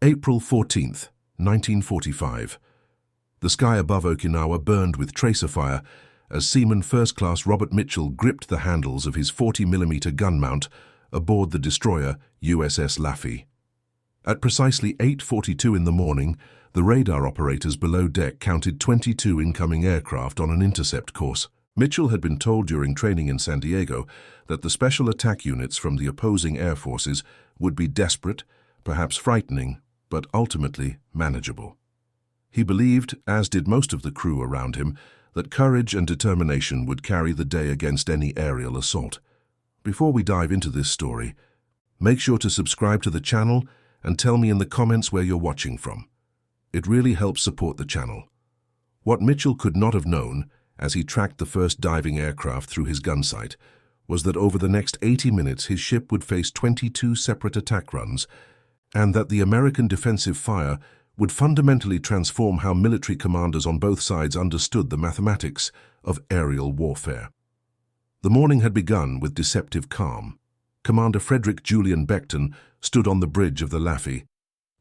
April 14th, 1945. The sky above Okinawa burned with tracer fire as Seaman First Class Robert Mitchell gripped the handles of his 40mm gun mount aboard the destroyer USS Laffey. At precisely 8:42 in the morning, the radar operators below deck counted 22 incoming aircraft on an intercept course. Mitchell had been told during training in San Diego that the special attack units from the opposing air forces would be desperate, perhaps frightening, but ultimately manageable. He believed, as did most of the crew around him, that courage and determination would carry the day against any aerial assault. Before we dive into this story, make sure to subscribe to the channel and tell me in the comments where you're watching from. It really helps support the channel. What Mitchell could not have known, as he tracked the first diving aircraft through his gun sight, was that over the next 80 minutes his ship would face 22 separate attack runs, and that the American defensive fire would fundamentally transform how military commanders on both sides understood the mathematics of aerial warfare. The morning had begun with deceptive calm. Commander Frederick Julian Beckton stood on the bridge of the Laffey,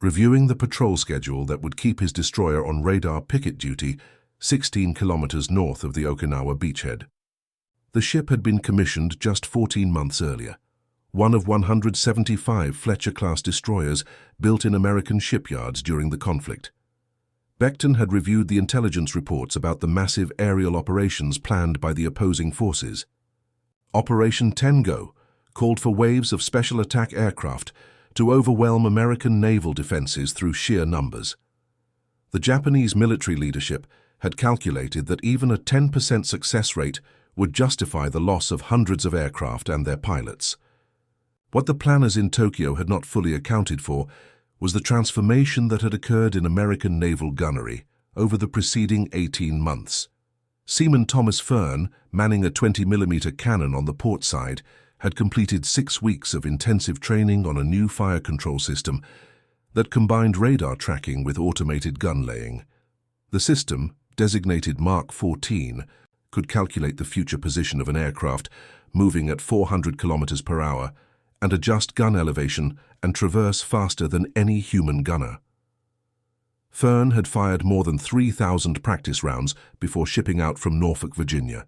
reviewing the patrol schedule that would keep his destroyer on radar picket duty 16 kilometers north of the Okinawa beachhead. The ship had been commissioned just 14 months earlier, one of 175 Fletcher-class destroyers built in American shipyards during the conflict. Beckton had reviewed the intelligence reports about the massive aerial operations planned by the opposing forces. Operation Tengo called for waves of special attack aircraft to overwhelm American naval defenses through sheer numbers. The Japanese military leadership had calculated that even a 10% success rate would justify the loss of hundreds of aircraft and their pilots. What the planners in Tokyo had not fully accounted for was the transformation that had occurred in American naval gunnery over the preceding 18 months. Seaman Thomas Fern, manning a 20mm cannon on the port side, had completed 6 weeks of intensive training on a new fire control system that combined radar tracking with automated gun laying. The system, designated Mark 14, could calculate the future position of an aircraft moving at 400 kilometers per hour and adjust gun elevation and traverse faster than any human gunner. Fern had fired more than 3,000 practice rounds before shipping out from Norfolk, Virginia.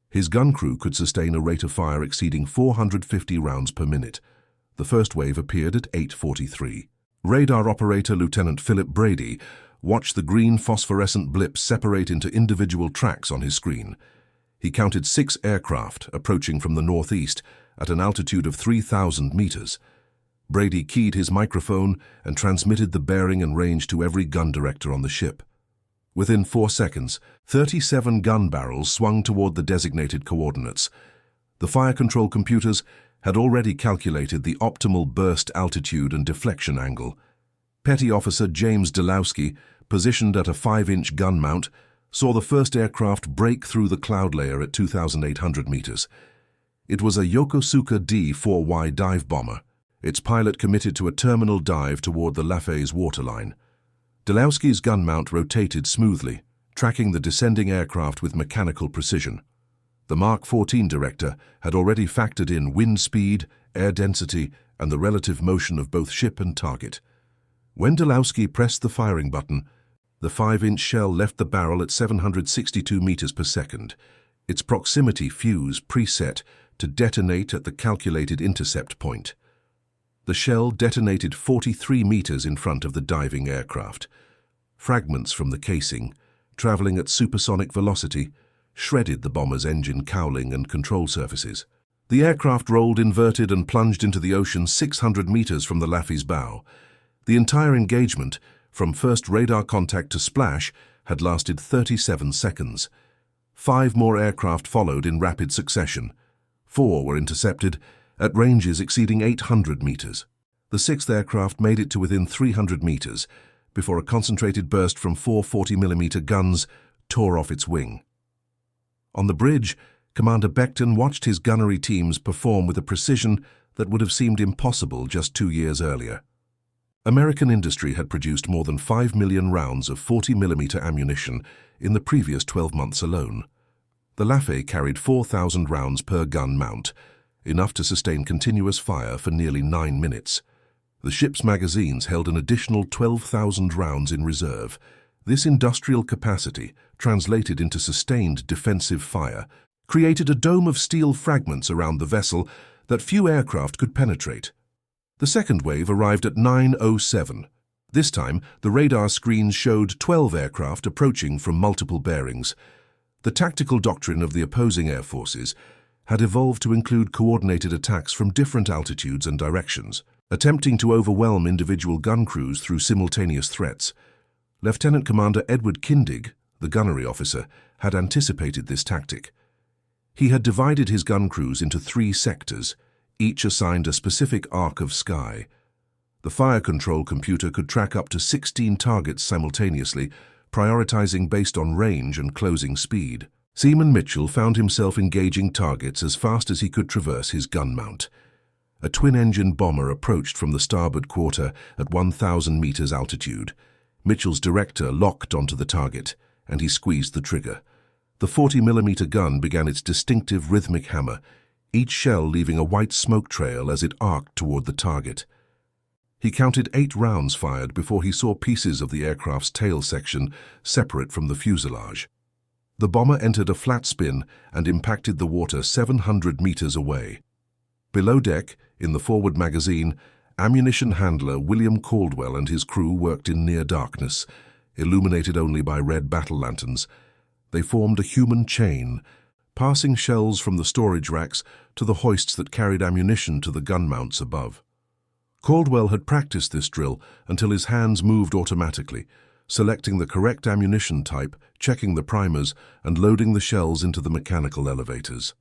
His gun crew could sustain a rate of fire exceeding 450 rounds per minute. The first wave appeared at 8:43. Radar operator Lieutenant Philip Brady watched the green phosphorescent blips separate into individual tracks on his screen. He counted 6 aircraft approaching from the northeast at an altitude of 3,000 meters. Brady keyed his microphone and transmitted the bearing and range to every gun director on the ship. Within 4 seconds, 37 gun barrels swung toward the designated coordinates. The fire control computers had already calculated the optimal burst altitude and deflection angle. Petty Officer James Delowski, positioned at a 5-inch gun mount, saw the first aircraft break through the cloud layer at 2,800 meters. It was a Yokosuka D-4Y dive bomber, its pilot committed to a terminal dive toward the Laffey's waterline. Delowski's gun mount rotated smoothly, tracking the descending aircraft with mechanical precision. The Mark 14 director had already factored in wind speed, air density, and the relative motion of both ship and target. When Delowski pressed the firing button, the 5-inch shell left the barrel at 762 meters per second, its proximity fuse preset to detonate at the calculated intercept point. The shell detonated 43 meters in front of the diving aircraft. Fragments from the casing, traveling at supersonic velocity, shredded the bomber's engine cowling and control surfaces. The aircraft rolled inverted and plunged into the ocean 600 meters from the Laffey's bow. The entire engagement, from first radar contact to splash, had lasted 37 seconds. 5 more aircraft followed in rapid succession. 4 were intercepted at ranges exceeding 800 meters. The 6th aircraft made it to within 300 meters before a concentrated burst from 4 40mm guns tore off its wing. On the bridge, Commander Beckton watched his gunnery teams perform with a precision that would have seemed impossible just 2 years earlier. American industry had produced more than 5 million rounds of 40mm ammunition in the previous 12 months alone. The Laffey carried 4,000 rounds per gun mount, enough to sustain continuous fire for nearly 9 minutes. The ship's magazines held an additional 12,000 rounds in reserve. This industrial capacity, translated into sustained defensive fire, created a dome of steel fragments around the vessel that few aircraft could penetrate. The second wave arrived at 9:07. This time, the radar screens showed 12 aircraft approaching from multiple bearings. The tactical doctrine of the opposing air forces had evolved to include coordinated attacks from different altitudes and directions, attempting to overwhelm individual gun crews through simultaneous threats. Lieutenant Commander Edward Kindig, the gunnery officer, had anticipated this tactic. He had divided his gun crews into 3 sectors, each assigned a specific arc of sky. The fire control computer could track up to 16 targets simultaneously, prioritizing based on range and closing speed. Seaman Mitchell found himself engaging targets as fast as he could traverse his gun mount. A twin-engine bomber approached from the starboard quarter at 1,000 meters altitude. Mitchell's director locked onto the target, and he squeezed the trigger. The 40mm gun began its distinctive rhythmic hammer, each shell leaving a white smoke trail as it arced toward the target. He counted 8 rounds fired before he saw pieces of the aircraft's tail section separate from the fuselage. The bomber entered a flat spin and impacted the water 700 meters away. Below deck, in the forward magazine, ammunition handler William Caldwell and his crew worked in near darkness, illuminated only by red battle lanterns. They formed a human chain, passing shells from the storage racks to the hoists that carried ammunition to the gun mounts above. Caldwell had practiced this drill until his hands moved automatically, selecting the correct ammunition type, checking the primers, and loading the shells into the mechanical elevators.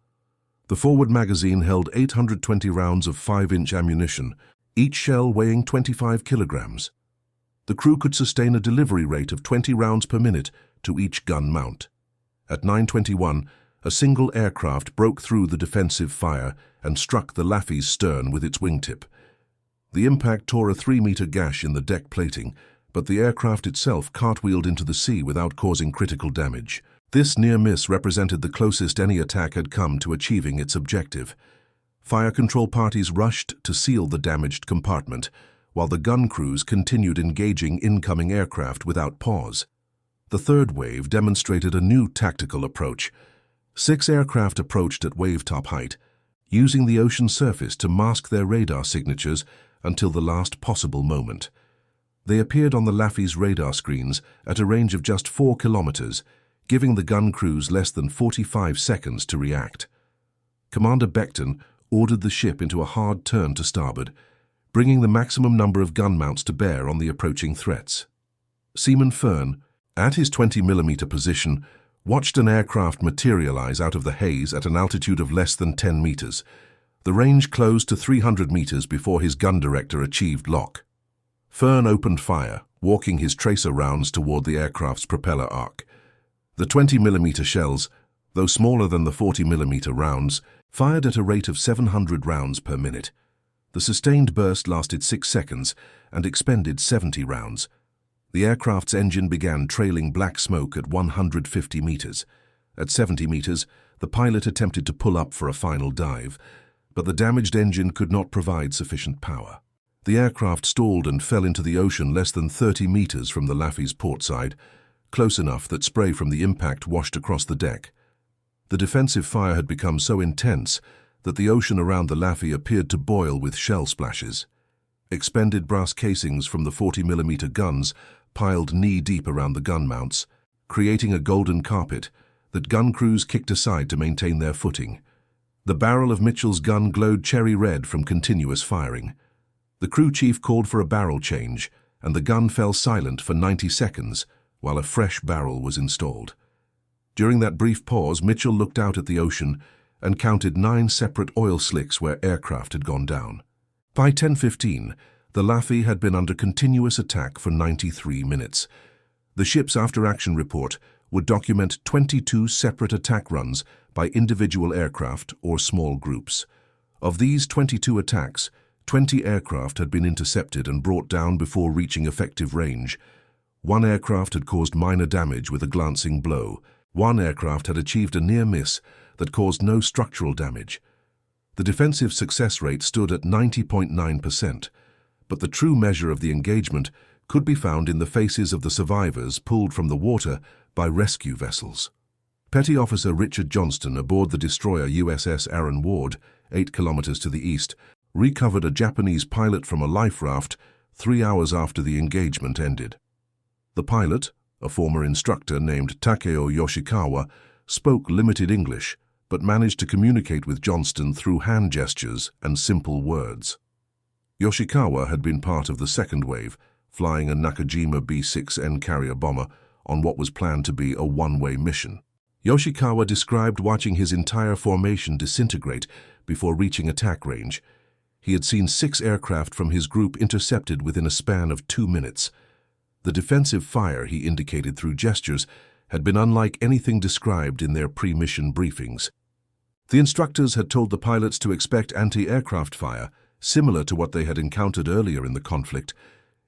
The forward magazine held 820 rounds of 5-inch ammunition, each shell weighing 25 kilograms. The crew could sustain a delivery rate of 20 rounds per minute to each gun mount. At 9:21, a single aircraft broke through the defensive fire and struck the Laffey's stern with its wingtip. The impact tore a 3-meter gash in the deck plating, but the aircraft itself cartwheeled into the sea without causing critical damage. This near miss represented the closest any attack had come to achieving its objective. Fire control parties rushed to seal the damaged compartment, while the gun crews continued engaging incoming aircraft without pause. The third wave demonstrated a new tactical approach. 6 aircraft approached at wave-top height, using the ocean surface to mask their radar signatures until the last possible moment. They appeared on the Laffey's radar screens at a range of just 4 kilometers, giving the gun crews less than 45 seconds to react. Commander Beckton ordered the ship into a hard turn to starboard, bringing the maximum number of gun mounts to bear on the approaching threats. Seaman Fern, at his 20mm position, watched an aircraft materialize out of the haze at an altitude of less than 10 meters. The range closed to 300 meters before his gun director achieved lock. Fern opened fire, walking his tracer rounds toward the aircraft's propeller arc. The 20mm shells, though smaller than the 40mm rounds, fired at a rate of 700 rounds per minute. The sustained burst lasted 6 seconds and expended 70 rounds. The aircraft's engine began trailing black smoke at 150 meters. At 70 meters, the pilot attempted to pull up for a final dive, but the damaged engine could not provide sufficient power. The aircraft stalled and fell into the ocean less than 30 meters from the Laffey's port side, close enough that spray from the impact washed across the deck. The defensive fire had become so intense that the ocean around the Laffey appeared to boil with shell splashes. Expended brass casings from the 40mm guns piled knee-deep around the gun mounts, creating a golden carpet that gun crews kicked aside to maintain their footing. The barrel of Mitchell's gun glowed cherry red from continuous firing. The crew chief called for a barrel change, and the gun fell silent for 90 seconds while a fresh barrel was installed. During that brief pause, Mitchell looked out at the ocean and counted 9 separate oil slicks where aircraft had gone down. By 10:15, the Laffey had been under continuous attack for 93 minutes. The ship's after-action report would document 22 separate attack runs by individual aircraft or small groups. Of these 22 attacks, 20 aircraft had been intercepted and brought down before reaching effective range. 1 aircraft had caused minor damage with a glancing blow. 1 aircraft had achieved a near miss that caused no structural damage. The defensive success rate stood at 90.9%, but the true measure of the engagement could be found in the faces of the survivors pulled from the water by rescue vessels. Petty Officer Richard Johnston aboard the destroyer USS Aaron Ward, 8 kilometers to the east, recovered a Japanese pilot from a life raft 3 hours after the engagement ended. The pilot, a former instructor named Takeo Yoshikawa, spoke limited English, but managed to communicate with Johnston through hand gestures and simple words. Yoshikawa had been part of the second wave, flying a Nakajima B-6N carrier bomber on what was planned to be a one-way mission. Yoshikawa described watching his entire formation disintegrate before reaching attack range. He had seen 6 aircraft from his group intercepted within a span of 2 minutes. The defensive fire, he indicated through gestures, had been unlike anything described in their pre-mission briefings. The instructors had told the pilots to expect anti-aircraft fire, similar to what they had encountered earlier in the conflict,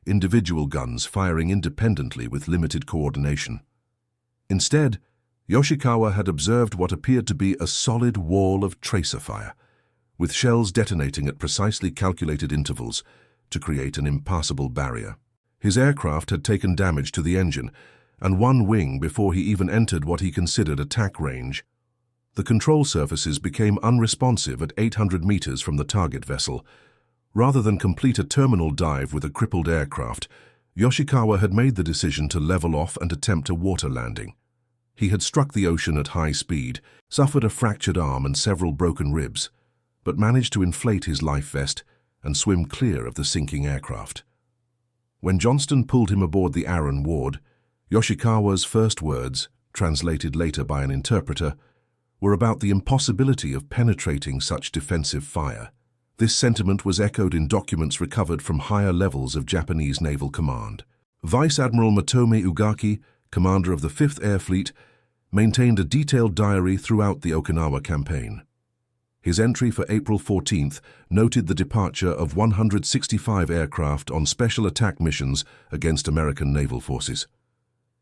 individual guns firing independently with limited coordination. Instead, Yoshikawa had observed what appeared to be a solid wall of tracer fire, with shells detonating at precisely calculated intervals to create an impassable barrier. His aircraft had taken damage to the engine and one wing before he even entered what he considered attack range. The control surfaces became unresponsive at 800 meters from the target vessel. Rather than complete a terminal dive with a crippled aircraft, Yoshikawa had made the decision to level off and attempt a water landing. He had struck the ocean at high speed, suffered a fractured arm and several broken ribs, but managed to inflate his life vest and swim clear of the sinking aircraft. When Johnston pulled him aboard the Aaron Ward, Yoshikawa's first words, translated later by an interpreter, were about the impossibility of penetrating such defensive fire. This sentiment was echoed in documents recovered from higher levels of Japanese naval command. Vice Admiral Motome Ugaki, commander of the 5th Air Fleet, maintained a detailed diary throughout the Okinawa campaign. His entry for April 14th noted the departure of 165 aircraft on special attack missions against American naval forces.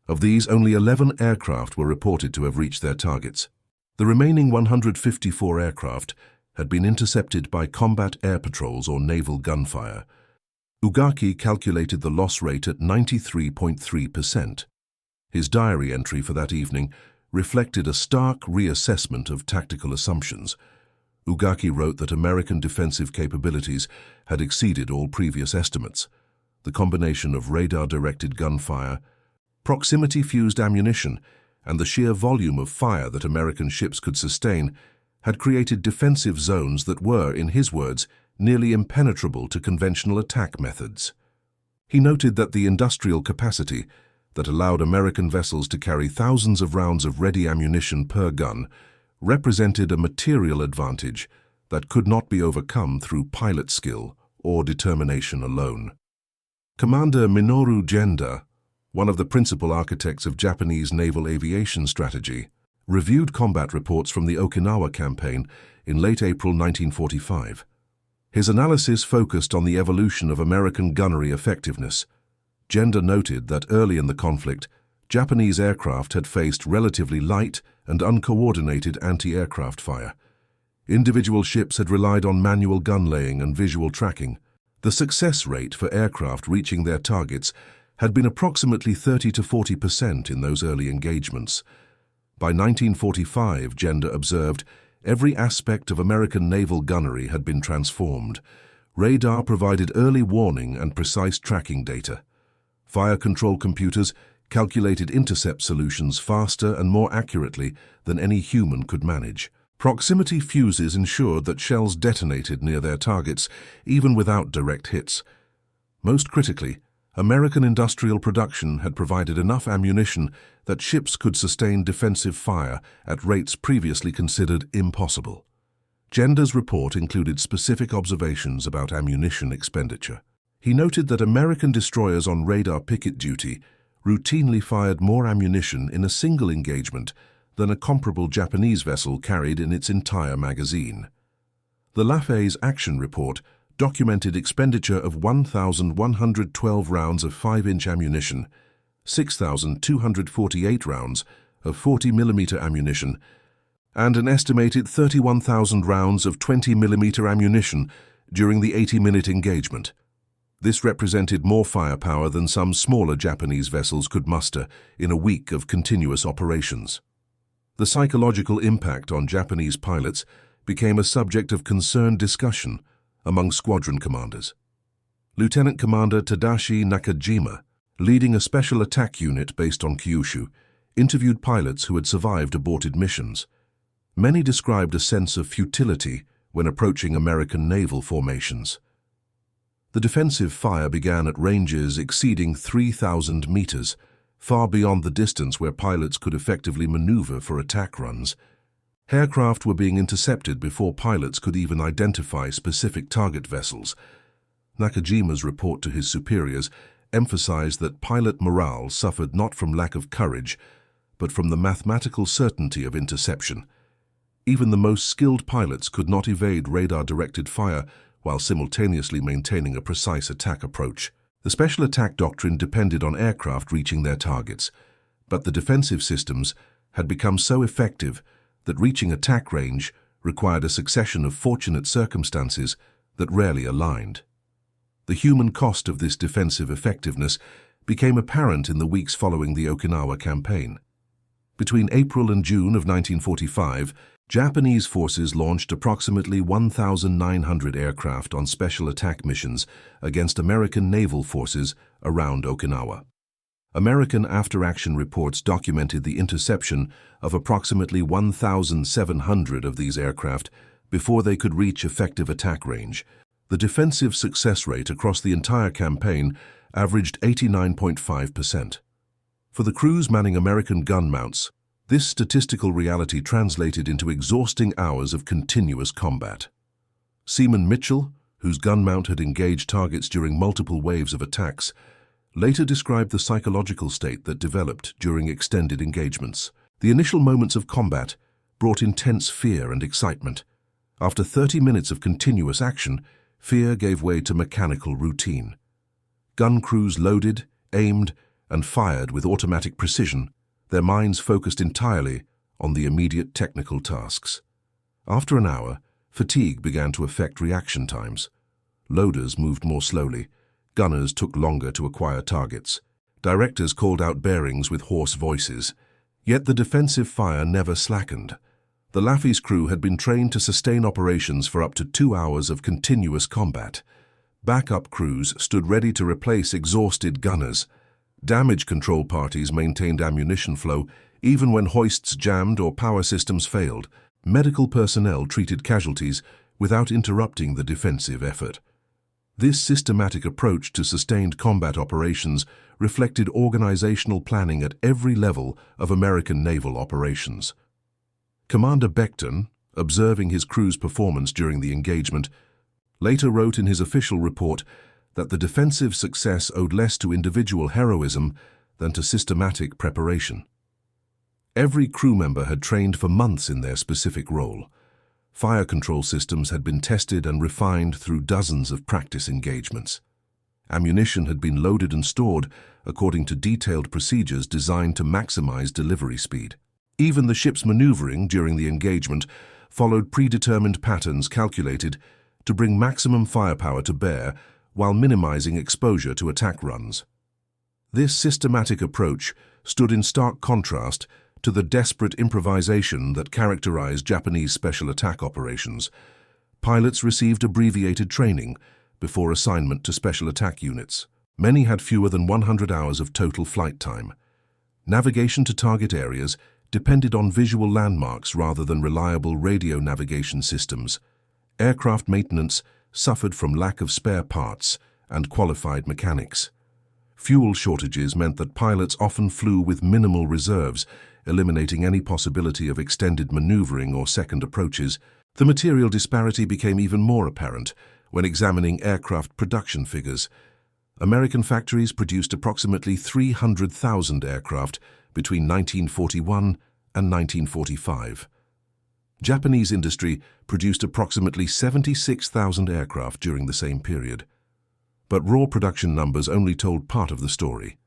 Of these, only 11 aircraft were reported to have reached their targets. The remaining 154 aircraft had been intercepted by combat air patrols or naval gunfire. Ugaki calculated the loss rate at 93.3%. His diary entry for that evening reflected a stark reassessment of tactical assumptions. Ugaki wrote that American defensive capabilities had exceeded all previous estimates. The combination of radar-directed gunfire, proximity-fused ammunition, and the sheer volume of fire that American ships could sustain had created defensive zones that were, in his words, nearly impenetrable to conventional attack methods. He noted that the industrial capacity that allowed American vessels to carry thousands of rounds of ready ammunition per gun represented a material advantage that could not be overcome through pilot skill or determination alone. Commander Minoru Genda, one of the principal architects of Japanese naval aviation strategy, reviewed combat reports from the Okinawa campaign in late April 1945. His analysis focused on the evolution of American gunnery effectiveness. Genda noted that early in the conflict, Japanese aircraft had faced relatively light and uncoordinated anti-aircraft fire. Individual ships had relied on manual gun laying and visual tracking. The success rate for aircraft reaching their targets had been approximately 30 to 40% in those early engagements. By 1945, Genda observed, every aspect of American naval gunnery had been transformed. Radar provided early warning and precise tracking data. Fire control computers calculated intercept solutions faster and more accurately than any human could manage. Proximity fuses ensured that shells detonated near their targets, even without direct hits. Most critically, American industrial production had provided enough ammunition that ships could sustain defensive fire at rates previously considered impossible. Genda's report included specific observations about ammunition expenditure. He noted that American destroyers on radar picket duty routinely fired more ammunition in a single engagement than a comparable Japanese vessel carried in its entire magazine. The Laffey's action report documented expenditure of 1,112 rounds of 5-inch ammunition, 6,248 rounds of 40mm ammunition, and an estimated 31,000 rounds of 20mm ammunition during the 80-minute engagement. This represented more firepower than some smaller Japanese vessels could muster in a week of continuous operations. The psychological impact on Japanese pilots became a subject of concerned discussion among squadron commanders. Lieutenant Commander Tadashi Nakajima, leading a special attack unit based on Kyushu, interviewed pilots who had survived aborted missions. Many described a sense of futility when approaching American naval formations. The defensive fire began at ranges exceeding 3,000 meters, far beyond the distance where pilots could effectively maneuver for attack runs. Aircraft were being intercepted before pilots could even identify specific target vessels. Nakajima's report to his superiors emphasized that pilot morale suffered not from lack of courage, but from the mathematical certainty of interception. Even the most skilled pilots could not evade radar-directed fire while simultaneously maintaining a precise attack approach. The special attack doctrine depended on aircraft reaching their targets, but the defensive systems had become so effective that reaching attack range required a succession of fortunate circumstances that rarely aligned. The human cost of this defensive effectiveness became apparent in the weeks following the Okinawa campaign. Between April and June of 1945, Japanese forces launched approximately 1,900 aircraft on special attack missions against American naval forces around Okinawa. American after-action reports documented the interception of approximately 1,700 of these aircraft before they could reach effective attack range. The defensive success rate across the entire campaign averaged 89.5%. For the crews manning American gun mounts, this statistical reality translated into exhausting hours of continuous combat. Seaman Mitchell, whose gun mount had engaged targets during multiple waves of attacks, later described the psychological state that developed during extended engagements. The initial moments of combat brought intense fear and excitement. After 30 minutes of continuous action, fear gave way to mechanical routine. Gun crews loaded, aimed, and fired with automatic precision, their minds focused entirely on the immediate technical tasks. After an hour, fatigue began to affect reaction times. Loaders moved more slowly. Gunners took longer to acquire targets. Directors called out bearings with hoarse voices. Yet the defensive fire never slackened. The Laffey's crew had been trained to sustain operations for up to 2 hours of continuous combat. Backup crews stood ready to replace exhausted gunners. Damage control parties maintained ammunition flow even when hoists jammed or power systems failed. Medical personnel treated casualties without interrupting the defensive effort. This systematic approach to sustained combat operations reflected organizational planning at every level of American naval operations. Commander Beckton, observing his crew's performance during the engagement, later wrote in his official report that the defensive success owed less to individual heroism than to systematic preparation. Every crew member had trained for months in their specific role. Fire control systems had been tested and refined through dozens of practice engagements. Ammunition had been loaded and stored according to detailed procedures designed to maximize delivery speed. Even the ship's maneuvering during the engagement followed predetermined patterns calculated to bring maximum firepower to bear while minimizing exposure to attack runs. This systematic approach stood in stark contrast to the desperate improvisation that characterized Japanese special attack operations. Pilots received abbreviated training before assignment to special attack units. Many had fewer than 100 hours of total flight time. Navigation to target areas depended on visual landmarks rather than reliable radio navigation systems. Aircraft maintenance suffered from lack of spare parts and qualified mechanics. Fuel shortages meant that pilots often flew with minimal reserves, eliminating any possibility of extended maneuvering or second approaches. The material disparity became even more apparent when examining aircraft production figures. American factories produced approximately 300,000 aircraft between 1941 and 1945. Japanese industry produced approximately 76,000 aircraft during the same period. But raw production numbers only told part of the story.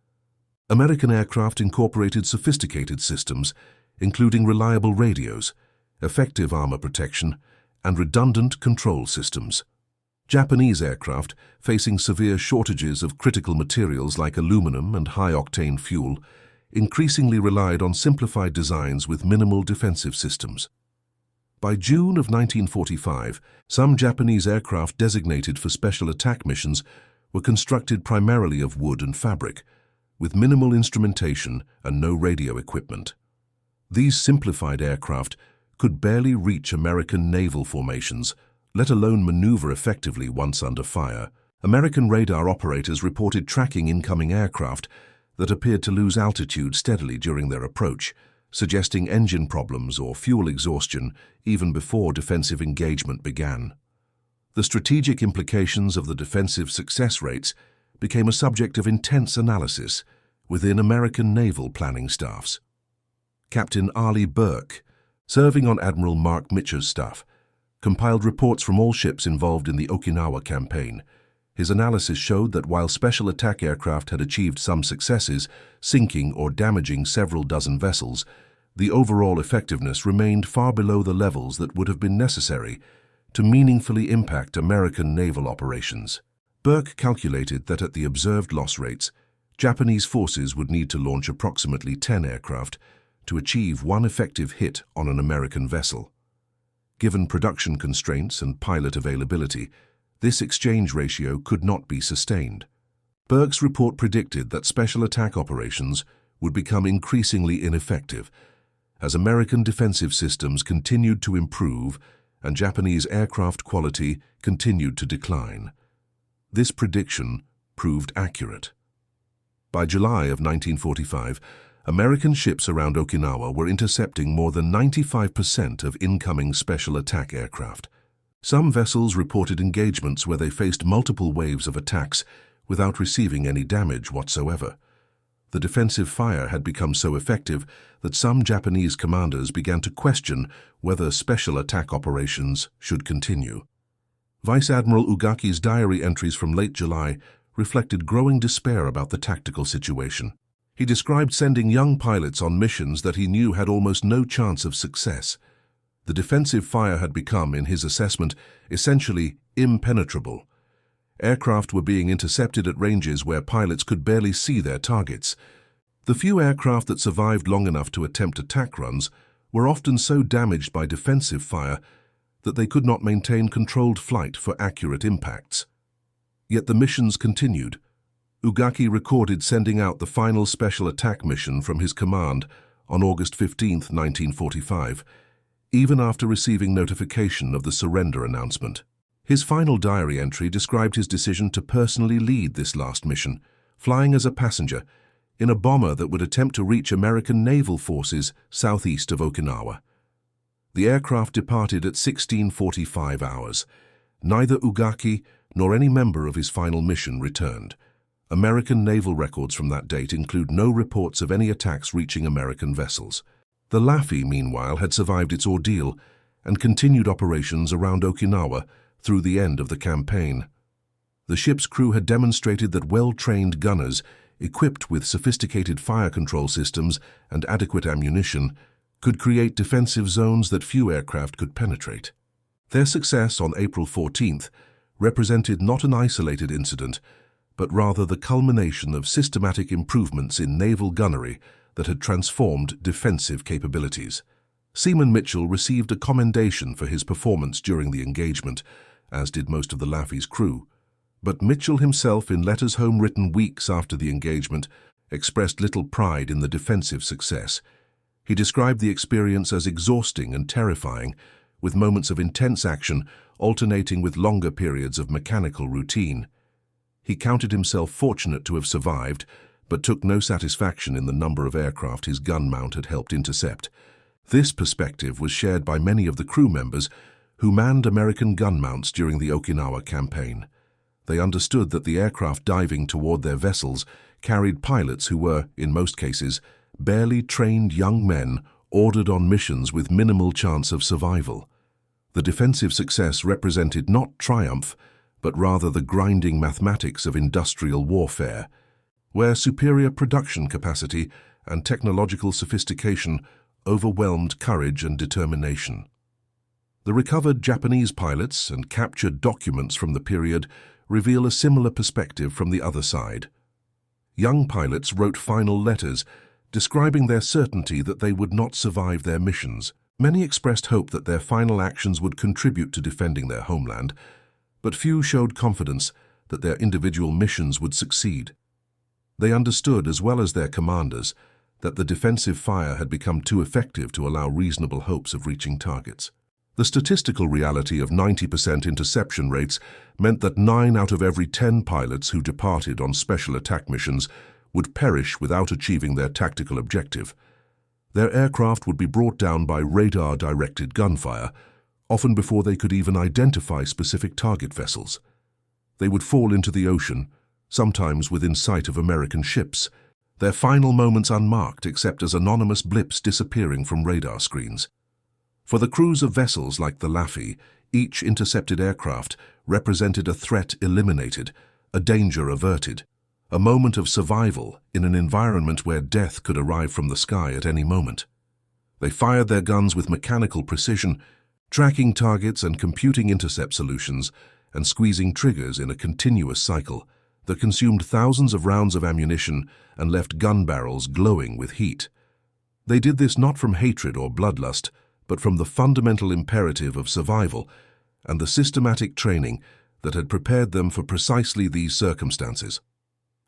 American aircraft incorporated sophisticated systems, including reliable radios, effective armor protection, and redundant control systems. Japanese aircraft, facing severe shortages of critical materials like aluminum and high-octane fuel, increasingly relied on simplified designs with minimal defensive systems. By June of 1945, some Japanese aircraft designated for special attack missions were constructed primarily of wood and fabric, with minimal instrumentation and no radio equipment. These simplified aircraft could barely reach American naval formations, let alone maneuver effectively once under fire. American radar operators reported tracking incoming aircraft that appeared to lose altitude steadily during their approach, suggesting engine problems or fuel exhaustion even before defensive engagement began. The strategic implications of the defensive success rates became a subject of intense analysis within American naval planning staffs. Captain Ali Burke, serving on Admiral Mark Mitcher's staff, compiled reports from all ships involved in the Okinawa campaign. His analysis showed that while special attack aircraft had achieved some successes, sinking or damaging several dozen vessels, the overall effectiveness remained far below the levels that would have been necessary to meaningfully impact American naval operations. Burke calculated that at the observed loss rates, Japanese forces would need to launch approximately 10 aircraft to achieve one effective hit on an American vessel. Given production constraints and pilot availability, this exchange ratio could not be sustained. Burke's report predicted that special attack operations would become increasingly ineffective as American defensive systems continued to improve and Japanese aircraft quality continued to decline. This prediction proved accurate. By July of 1945, American ships around Okinawa were intercepting more than 95% of incoming special attack aircraft. Some vessels reported engagements where they faced multiple waves of attacks without receiving any damage whatsoever. The defensive fire had become so effective that some Japanese commanders began to question whether special attack operations should continue. Vice Admiral Ugaki's diary entries from late July reflected growing despair about the tactical situation. He described sending young pilots on missions that he knew had almost no chance of success. The defensive fire had become, in his assessment, essentially impenetrable. Aircraft were being intercepted at ranges where pilots could barely see their targets. The few aircraft that survived long enough to attempt attack runs were often so damaged by defensive fire that they could not maintain controlled flight for accurate impacts. Yet the missions continued. Ugaki recorded sending out the final special attack mission from his command on August 15, 1945, even after receiving notification of the surrender announcement. His final diary entry described his decision to personally lead this last mission, flying as a passenger in a bomber that would attempt to reach American naval forces southeast of Okinawa. The aircraft departed at 16:45 hours. Neither Ugaki nor any member of his final mission returned. American naval records from that date include no reports of any attacks reaching American vessels. The Laffey, meanwhile, had survived its ordeal and continued operations around Okinawa through the end of the campaign. The ship's crew had demonstrated that well-trained gunners, equipped with sophisticated fire control systems and adequate ammunition, could create defensive zones that few aircraft could penetrate. Their success on April 14th represented not an isolated incident, but rather the culmination of systematic improvements in naval gunnery that had transformed defensive capabilities. Seaman Mitchell received a commendation for his performance during the engagement, as did most of the Laffey's crew. But Mitchell himself, in letters home written weeks after the engagement, expressed little pride in the defensive success. He described the experience as exhausting and terrifying, with moments of intense action alternating with longer periods of mechanical routine. He counted himself fortunate to have survived, but took no satisfaction in the number of aircraft his gun mount had helped intercept. This perspective was shared by many of the crew members who manned American gun mounts during the Okinawa campaign. They understood that the aircraft diving toward their vessels carried pilots who were, in most cases, barely trained young men ordered on missions with minimal chance of survival. The defensive success represented not triumph, but rather the grinding mathematics of industrial warfare, where superior production capacity and technological sophistication overwhelmed courage and determination. The recovered Japanese pilots and captured documents from the period reveal a similar perspective from the other side. Young pilots wrote final letters describing their certainty that they would not survive their missions. Many expressed hope that their final actions would contribute to defending their homeland, but few showed confidence that their individual missions would succeed. They understood, as well as their commanders, that the defensive fire had become too effective to allow reasonable hopes of reaching targets. The statistical reality of 90% interception rates meant that 9 out of every 10 pilots who departed on special attack missions would perish without achieving their tactical objective. Their aircraft would be brought down by radar-directed gunfire, often before they could even identify specific target vessels. They would fall into the ocean, sometimes within sight of American ships, their final moments unmarked except as anonymous blips disappearing from radar screens. For the crews of vessels like the Laffey, each intercepted aircraft represented a threat eliminated, a danger averted, a moment of survival in an environment where death could arrive from the sky at any moment. They fired their guns with mechanical precision, tracking targets and computing intercept solutions, and squeezing triggers in a continuous cycle that consumed thousands of rounds of ammunition and left gun barrels glowing with heat. They did this not from hatred or bloodlust, but from the fundamental imperative of survival and the systematic training that had prepared them for precisely these circumstances.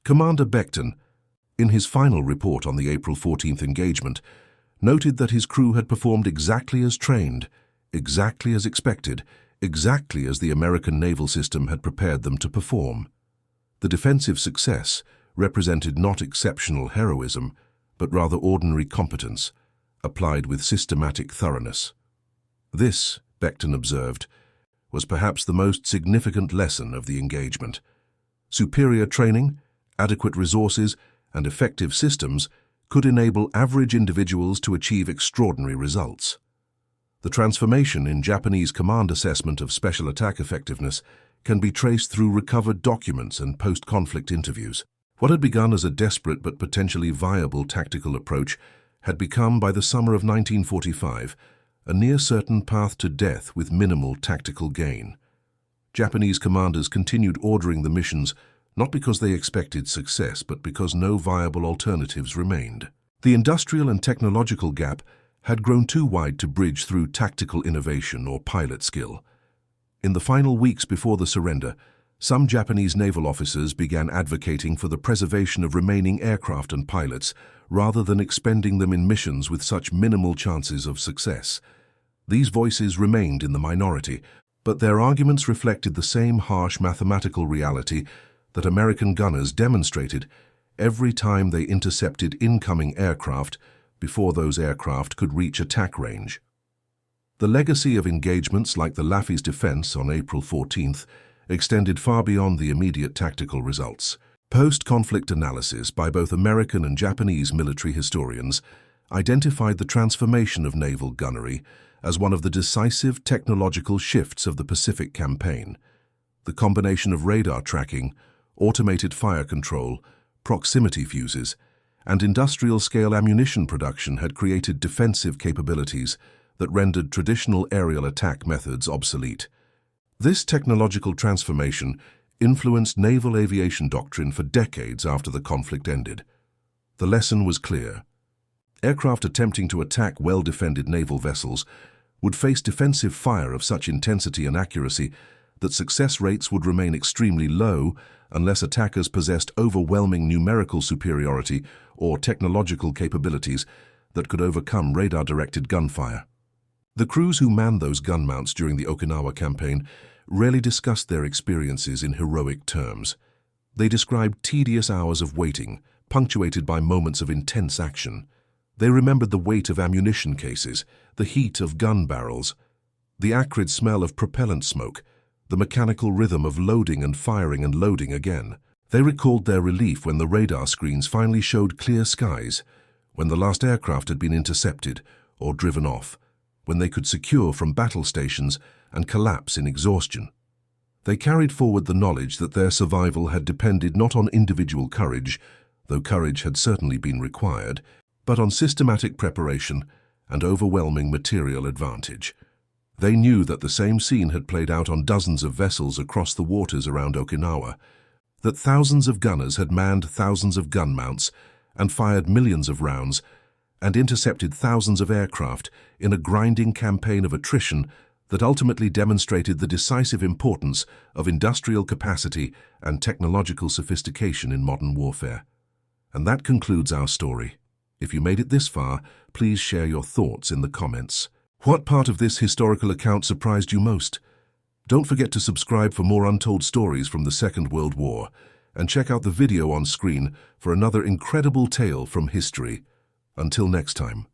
Commander Beckton, in his final report on the April 14th engagement, noted that his crew had performed exactly as trained, exactly as expected, exactly as the American naval system had prepared them to perform. The defensive success represented not exceptional heroism, but rather ordinary competence, applied with systematic thoroughness. This, Beckton observed, was perhaps the most significant lesson of the engagement. Superior training, adequate resources, and effective systems could enable average individuals to achieve extraordinary results. The transformation in Japanese command assessment of special attack effectiveness can be traced through recovered documents and post-conflict interviews. What had begun as a desperate but potentially viable tactical approach had become, by the summer of 1945, a near-certain path to death with minimal tactical gain. Japanese commanders continued ordering the missions not because they expected success, but because no viable alternatives remained. The industrial and technological gap had grown too wide to bridge through tactical innovation or pilot skill. In the final weeks before the surrender, some Japanese naval officers began advocating for the preservation of remaining aircraft and pilots rather than expending them in missions with such minimal chances of success. These voices remained in the minority, but their arguments reflected the same harsh mathematical reality that American gunners demonstrated every time they intercepted incoming aircraft before those aircraft could reach attack range. The legacy of engagements like the Laffey's defense on April 14th extended far beyond the immediate tactical results. Post-conflict analysis by both American and Japanese military historians identified the transformation of naval gunnery as one of the decisive technological shifts of the Pacific Campaign. The combination of radar tracking, automated fire control, proximity fuses, and industrial-scale ammunition production had created defensive capabilities that rendered traditional aerial attack methods obsolete. This technological transformation influenced naval aviation doctrine for decades after the conflict ended. The lesson was clear. Aircraft attempting to attack well-defended naval vessels would face defensive fire of such intensity and accuracy that success rates would remain extremely low unless attackers possessed overwhelming numerical superiority or technological capabilities that could overcome radar-directed gunfire. The crews who manned those gun mounts during the Okinawa campaign rarely discussed their experiences in heroic terms. They described tedious hours of waiting, punctuated by moments of intense action. They remembered the weight of ammunition cases, the heat of gun barrels, the acrid smell of propellant smoke, the mechanical rhythm of loading and firing and loading again. They recalled their relief when the radar screens finally showed clear skies, when the last aircraft had been intercepted or driven off, when they could secure from battle stations and collapse in exhaustion. They carried forward the knowledge that their survival had depended not on individual courage, though courage had certainly been required, but on systematic preparation and overwhelming material advantage. They knew that the same scene had played out on dozens of vessels across the waters around Okinawa, that thousands of gunners had manned thousands of gun mounts and fired millions of rounds and intercepted thousands of aircraft in a grinding campaign of attrition that ultimately demonstrated the decisive importance of industrial capacity and technological sophistication in modern warfare. And that concludes our story. If you made it this far, please share your thoughts in the comments. What part of this historical account surprised you most? Don't forget to subscribe for more untold stories from the Second World War, and check out the video on screen for another incredible tale from history. Until next time.